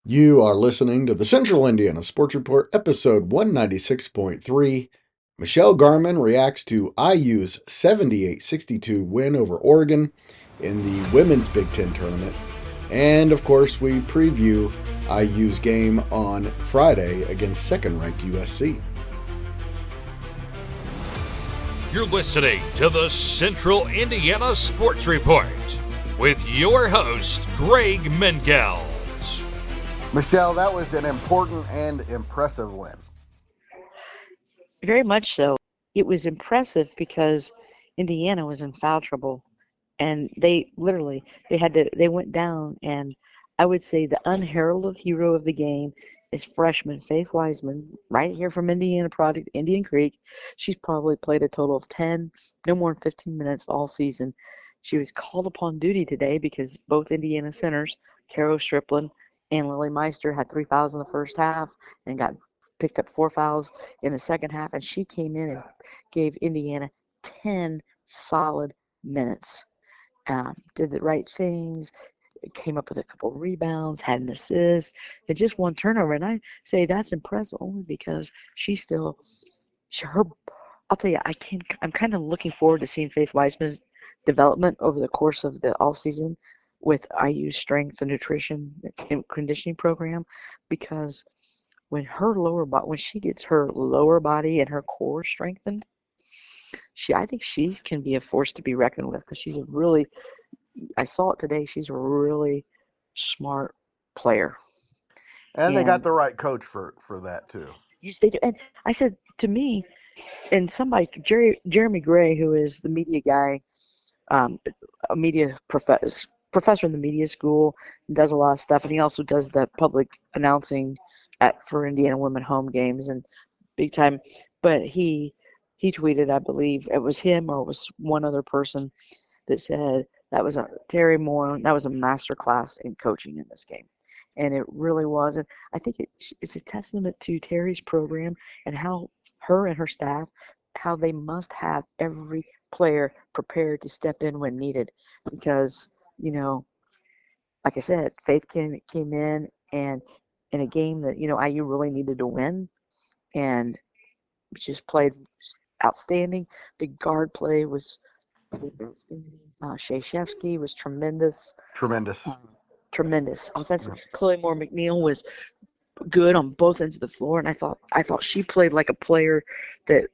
You are listening to the Central Indiana Sports Report, episode 196.3. Michelle Garmon reacts to IU's 78-62 win over Oregon in the Women's Big Ten tournament. And of course, we preview IU's game on Friday against second-ranked USC. You're listening to the Central Indiana Sports Report with your host, Greg Mengelt. Michelle, that was an important and impressive win. Very much so. It was impressive because Indiana was in foul trouble, and they went down. And I would say the unheralded hero of the game is freshman Faith Wiseman, right here from Indiana Project, Indian Creek. She's probably played a total of 10, no more than 15 minutes all season. She was called upon duty today because both Indiana centers, Caro Striplin and Lily Meister, had 3 fouls in the first half and picked up 4 fouls in the second half, and she came in and gave Indiana 10 solid minutes. Did the right things, came up with a couple of rebounds, had an assist, and just one turnover. And I say that's impressive only because she's still her. I'll tell you, I'm kind of looking forward to seeing Faith Wiseman's development over the course of the all season with IU's strength and nutrition and conditioning program, because when she gets her lower body and her core strengthened, I think she can be a force to be reckoned with, because I saw it today, she's a really smart player. And they got And the right coach for that, too. yes, they do. And I said, to me, and Jeremy Gray, who is the media guy, a media professor in the media school, and does a lot of stuff, and he also does the public announcing for Indiana women home games and big time. But he tweeted, I believe it was him or it was one other person, that said that was that was a master class in coaching in this game. And it really was. And I think it's a testament to Terry's program and how her and her staff, how they must have every player prepared to step in when needed. Because, like I said, Faith came in, and in a game that, IU really needed to win, and just played outstanding. The guard play was outstanding. Shashevsky was tremendous. Tremendous. Tremendous. Offensive. Chloe Moore McNeil was good on both ends of the floor, and I thought she played like a player that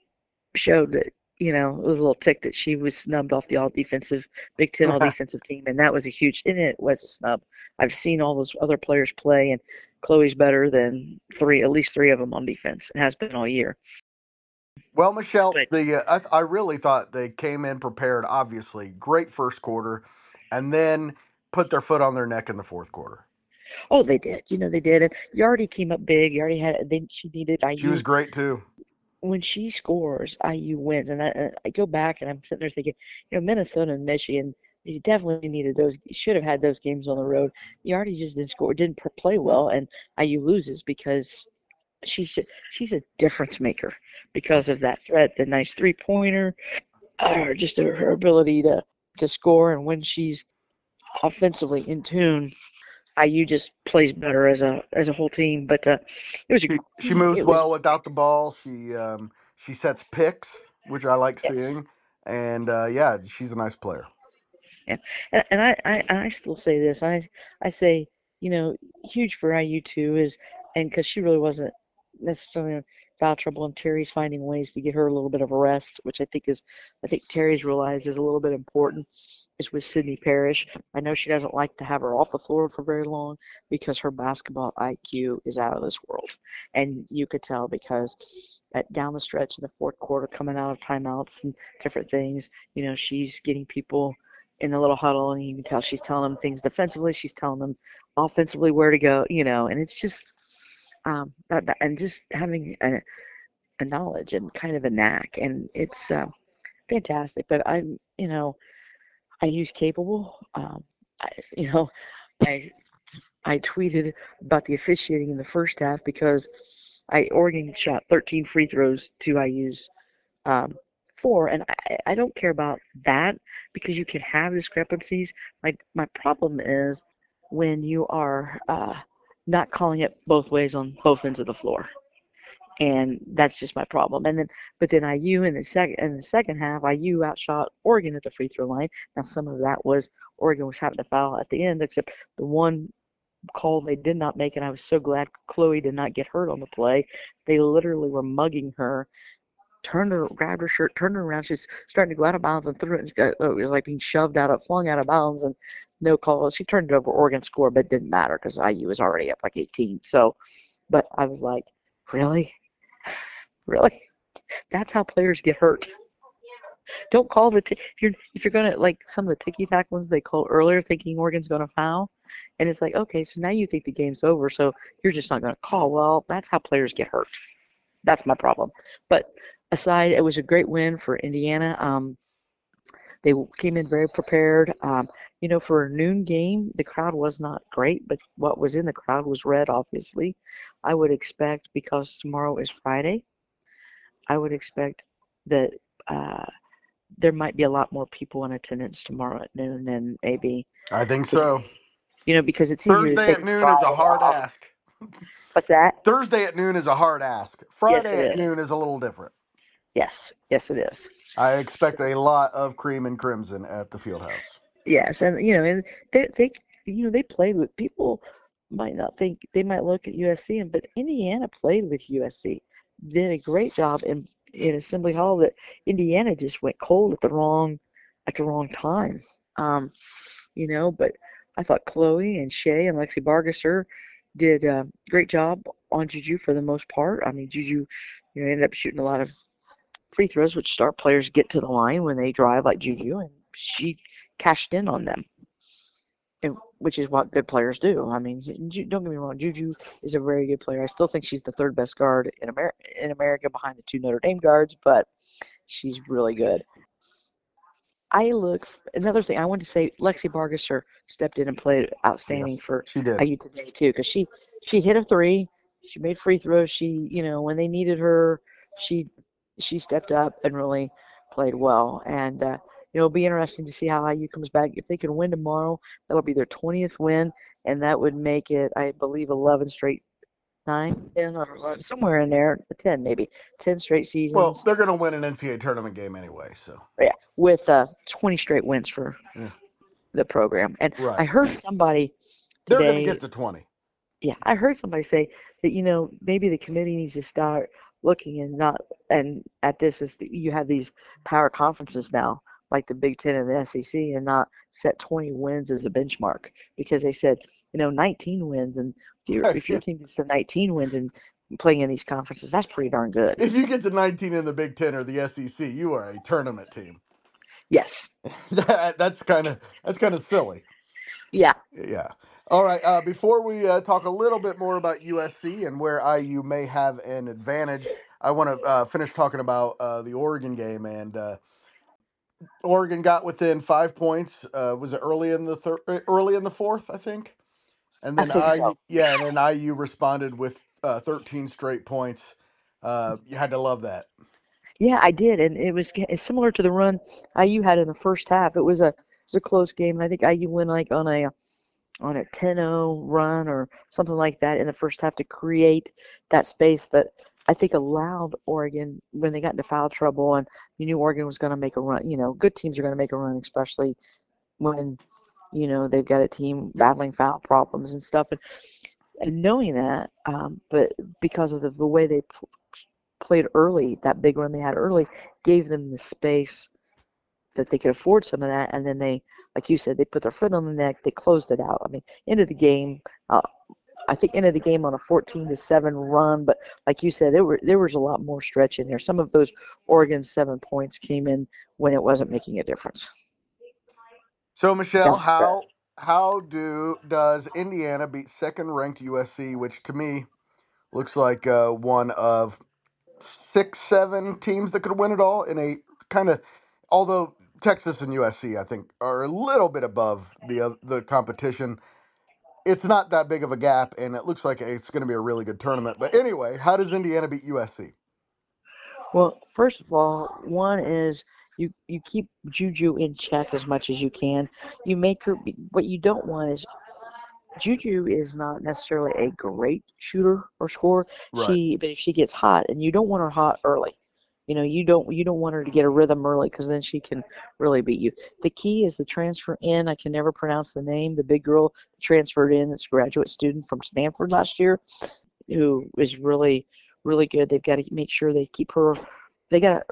showed that, it was a little tick that she was snubbed off the Big Ten all defensive team, and that was it was a snub. I've seen all those other players play, and Chloe's better than at least three of them on defense, and has been all year. Well, Michelle, But I really thought they came in prepared, obviously. Great first quarter, and then put their foot on their neck in the fourth quarter. oh, they did. They did. And you already came up big. You already had. Then she needed She was IU. great, too. When she scores, IU wins. And I go back and I'm sitting there thinking, Minnesota and Michigan, you definitely needed those. You should have had those games on the road. You already just didn't play well, and IU loses because she's a difference maker because of that threat, the nice 3-pointer, or just her ability to score. And when she's offensively in tune, IU just plays better as a whole team. But it was She moves it was well without the ball. She sets picks, which I like yes. seeing. And, she's a nice player. Yeah, and I still say this. I say, huge for IU too is, and because she really wasn't necessarily in foul trouble, and Terry's finding ways to get her a little bit of a rest, which I think Terry's realized is a little bit important. Is with Sydney Parrish. I know she doesn't like to have her off the floor for very long because her basketball IQ is out of this world, and you could tell because down the stretch in the fourth quarter, coming out of timeouts and different things, she's getting people in the little huddle, and you can tell she's telling them things defensively. She's telling them offensively where to go, and it's just and just having a knowledge and kind of a knack, and it's fantastic. But I use capable. I, you know, I I tweeted about the officiating in the first half because Oregon shot 13 free throws to IU's um, 4, and I don't care about that because you can have discrepancies. My problem is when you are not calling it both ways on both ends of the floor. And that's just my problem. But then IU in the second half, IU outshot Oregon at the free throw line. Now some of that was Oregon was having to foul at the end, except the one call they did not make, and I was so glad Chloe did not get hurt on the play. They literally were mugging her, turned her, grabbed her shirt, turned her around. She's starting to go out of bounds and threw it. It was like being flung out of bounds, and no call. She turned it over. Oregon scored, but it didn't matter because IU was already up like 18. So, but I was like, really, really, that's how players get hurt. Don't call if you're gonna like some of the ticky tack ones they called earlier, thinking Oregon's gonna foul, and it's like, okay, so now you think the game's over, so you're just not gonna call. Well, that's how players get hurt. That's my problem. But aside, it was a great win for Indiana. They came in very prepared. For a noon game, the crowd was not great, but what was in the crowd was red, obviously. I would expect, because tomorrow is Friday, I would expect that there might be a lot more people in attendance tomorrow at noon than maybe I think so. today. Because it's easier to Thursday take at a noon is a Friday hard off. ask. What's that? Thursday at noon is a hard ask. Yes, Friday it at is. noon is a little different. Yes, yes, it is. I So, expect a lot of cream and crimson at the field house. yes, and they played with people. Might not think they might look at USC, but Indiana played with USC. Did a great job in Assembly Hall. That Indiana just went cold at the wrong time. Um, but I thought Chloe and Shay and Lexi Bargesser did a great job on Juju for the most part. I mean, Juju, ended up shooting a lot of free throws, which star players get to the line when they drive like Juju, and she cashed in on them, which is what good players do. I mean, don't get me wrong, Juju is a very good player. I still think she's the third best guard in America behind the two Notre Dame guards, but she's really good. Another thing I want to say, Lexi Bargesser stepped in and played outstanding Yes, for she did. IU today too, because she hit a three, she made free throws. She, when they needed her, she she stepped up and really played well. And it'll be interesting to see how IU comes back. If they can win tomorrow, that'll be their 20th win, and that would make it, I believe, 11 straight, 9, 10, or 11, somewhere in there, 10 maybe, 10 straight Well, seasons. they're going to win an NCAA tournament game anyway, so. Yeah, with 20 straight wins for Yeah, the program. And I right. heard somebody They're going to get today, to 20. yeah, I heard somebody say that, maybe the committee needs to start looking and not, and at this is you have these power conferences now, like the Big Ten and the SEC, and not set 20 wins as a benchmark, because they said, 19 wins, and if your Yeah. team gets to 19 wins and playing in these conferences, that's pretty darn good. If you get to 19 in the Big Ten or the SEC, you are a tournament team. Yes. That's kind of silly. Yeah. Yeah. All right. Before we talk a little bit more about USC and where IU may have an advantage, I want to finish talking about the Oregon game. And Oregon got within 5 points. Was it early in the fourth? I think. And I then think so. IU responded with 13 straight points. You had to love that. Yeah, I did, and it's similar to the run IU had in the first half. It was a close game, and I think IU went like on a 10-0 run or something like that in the first half to create that space that I think allowed Oregon, when they got into foul trouble, and you knew Oregon was going to make a run. Good teams are going to make a run, especially when they've got a team battling foul problems and stuff, and knowing that, but because of the way they played early, that big run they had early gave them the space that they could afford some of that. And then they, like you said, they put their foot on the neck. They closed it out. I mean, end of the game. I think end of the game on a 14-7 run. But like you said, there was a lot more stretch in there. Some of those Oregon 7 points came in when it wasn't making a difference So Michelle, down the stretch. how does Indiana beat second ranked USC, which to me looks like one of 6, 7 teams that could win it all in a kind of, although Texas and USC I think are a little bit above the competition. It's not that big of a gap, and it looks like it's going to be a really good tournament. But anyway, how does Indiana beat USC? Well, first of all, one is you keep Juju in check as much as you can. You make her. What you don't want is Juju is not necessarily a great shooter or scorer. Right. But if she gets hot, and you don't want her hot early. You don't want her to get a rhythm early because then she can really beat you. The key is the transfer in. I can never pronounce the name. The big girl transferred in. That's a graduate student from Stanford last year, who is really, really good. They've got to make sure they keep her. They got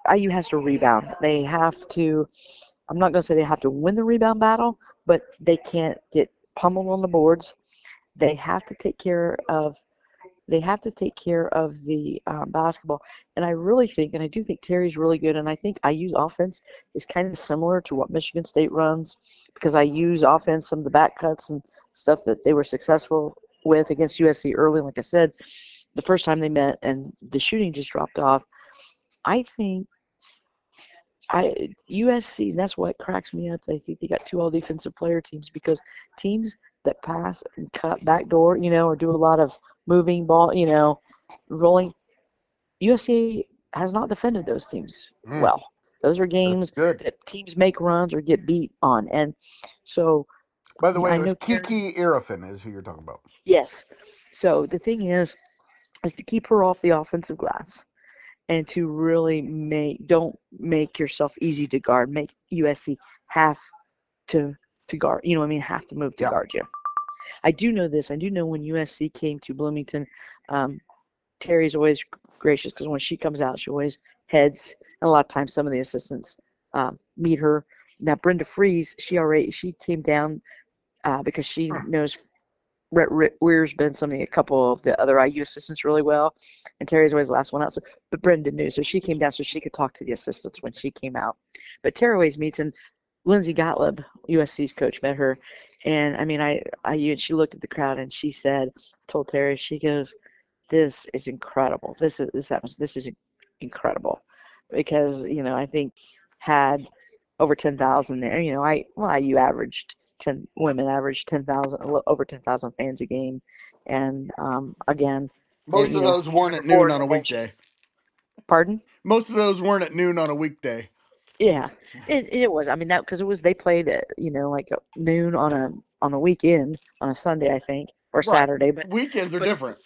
to. IU has to rebound. They have to. I'm not going to say they have to win the rebound battle, but they can't get pummeled on the boards. They have to take care of the basketball. And I really think, and I do think Terry's really good. And I think IU's offense is kind of similar to what Michigan State runs because IU's offense, some of the back cuts and stuff that they were successful with against USC early. Like I said, the first time they met and the shooting just dropped off. I think USC, that's what cracks me up. They think they got two all defensive player teams because teams that pass and cut backdoor, or do a lot of moving ball, rolling. USC has not defended those teams Mm, well. Those are that's games good. that teams make runs or get beat on. And so By the way, I it was know Terry, Kiki Irafin is who you're talking about. yes. So the thing is to keep her off the offensive glass and to really don't make yourself easy to guard. Make USC have to guard. You know what I mean? Have to move to Yeah. guard you. I do know this. I do know when USC came to Bloomington, um, Terry's always gracious because when she comes out, she always heads, and a lot of times some of the assistants meet her. Now Brenda Fries, she came down because she knows Rhett Weir's been a couple of the other IU assistants really well, and Terry's always the last one out. So, but Brenda knew, so she came down so she could talk to the assistants when she came out. But Terry always meets, and Lindsay Gottlieb, USC's coach, met her, and I mean, she looked at the crowd and she said, told Terry, she goes, "This is incredible. This is incredible," because I think had over 10,000 there. IU averaged 10 women averaged 10,000 over 10,000 fans a game, and again, and Most of those weren't Brenda at noon Ford on a mentioned. weekday. Pardon? Most of those weren't at noon on a weekday. Yeah, it was. I mean that because it was they played at like noon on the weekend on a Sunday I think or Right. Saturday, but Weekends are but different.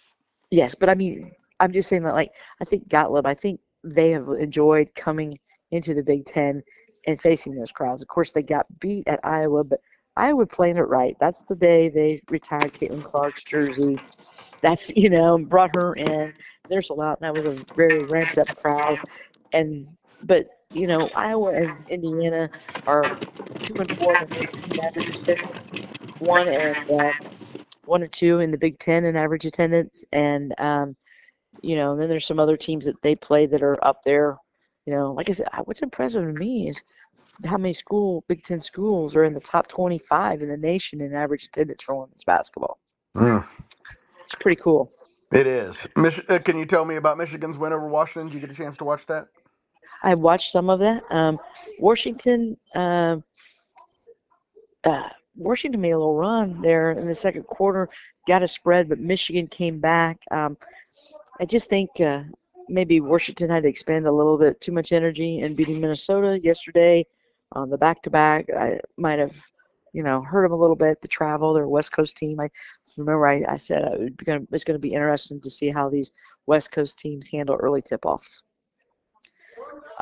yes, but I mean I'm just saying that I think Gottlieb, I think they have enjoyed coming into the Big Ten and facing those crowds. Of course, they got beat at Iowa, but Iowa playing it right. That's the day they retired Caitlin Clark's jersey. That's brought her in. They're sold out, and that was a very ramped up crowd. And but Iowa and Indiana are 2 and 4 in the nation in average attendance, one and 1 and 2 in the Big Ten in average attendance, and then there's some other teams that they play that are up there. Like I said, what's impressive to me is how many Big Ten schools are in the top 25 in the nation in average attendance for women's basketball. Mm, It's pretty cool. it is. Can you tell me about Michigan's win over Washington? Did you get a chance to watch that? I watched some of that. Washington, Washington made a little run there in the second quarter, got a spread, but Michigan came back. I just think maybe Washington had to expend a little bit too much energy in beating Minnesota yesterday on the back-to-back. I might have, hurt them a little bit. The travel, they're a West Coast team. I remember I said it's going to be interesting to see how these West Coast teams handle early tip-offs.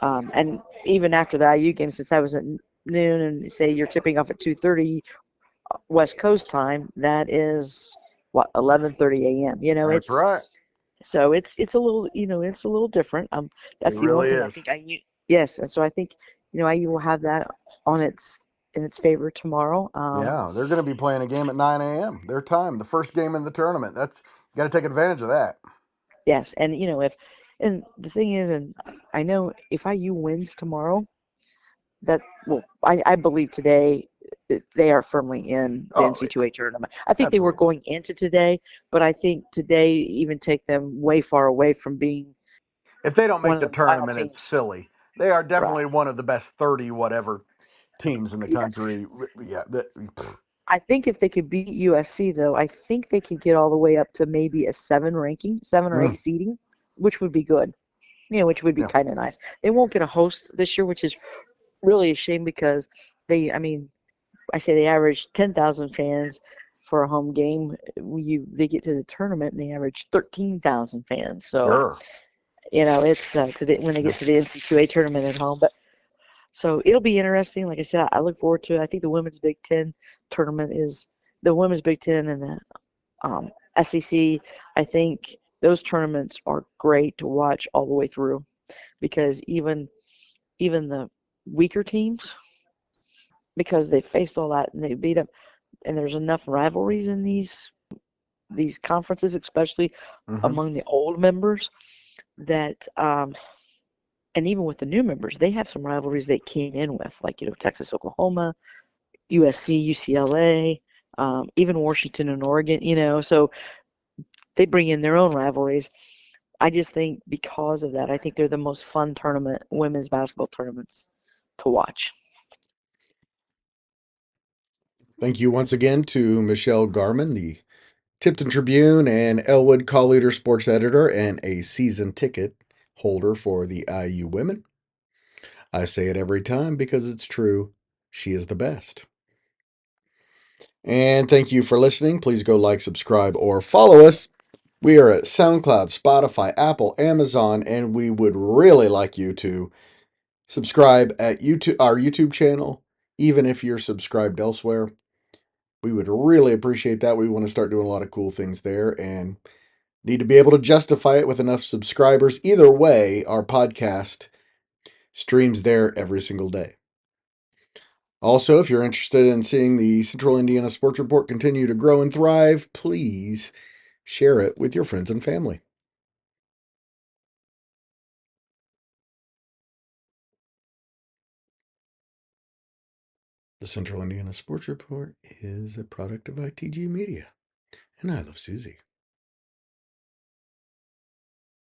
And even after the IU game, since I was at noon, and say you're tipping off at 2:30 West Coast time, that is what 11:30 a.m. That's right. It's a little it's a little different. It That's the only really thing I is. think IU. Yes, and so I think IU will have that on in its favor tomorrow. Yeah, they're going to be playing a game at 9 a.m. Their time, the first game in the tournament. That's you got to take advantage of that. Yes, and if and the thing is, and I know if IU wins tomorrow, that well, I believe today they are firmly in the Oh, NC2A tournament. I think they were absolutely. going into today, but I think today even take them way far away from being If they don't one make of the the final tournament, it's teams. silly. They are Right. definitely one of the best 30 whatever teams in the Yes. country. Yeah, I think if they could beat USC, though, I think they could get all the way up to maybe a 7 or 8 mm, seeding, which would be good. Which would be yeah. kind of nice. They won't get a host this year, which is really a shame because I mean, I say they average 10,000 fans for a home game. They get to the tournament and they average 13,000 fans. So Sure. it's when they get to the NC2A tournament at home. But so it'll be interesting. Like I said, I look forward to it. I think the women's Big Ten tournament is the women's Big Ten and the SEC. I think those tournaments are great to watch all the way through because even the weaker teams, because they faced all that and they beat them, and there's enough rivalries in these conferences, especially among the old members, that and even with the new members, they have some rivalries they came in with, like Texas, Oklahoma, USC, UCLA, even Washington and Oregon. So they bring in their own rivalries. I just think because of that, I think they're the most fun women's basketball tournaments to watch. Thank you once again to Michelle Garmon, the Tipton Tribune and Elwood Call Leader Sports Editor and a season ticket holder for the IU women. I say it every time because it's true. She is the best. And thank you for listening. Please go like, subscribe, or follow us. We are at SoundCloud, Spotify, Apple, Amazon, and we would really like you to subscribe at our YouTube channel, even if you're subscribed elsewhere. We would really appreciate that. We want to start doing a lot of cool things there and need to be able to justify it with enough subscribers. Either way, our podcast streams there every single day. Also, if you're interested in seeing the Central Indiana Sports Report continue to grow and thrive, please share it with your friends and family. The Central Indiana Sports Report is a product of ITG Media, and I love Susie.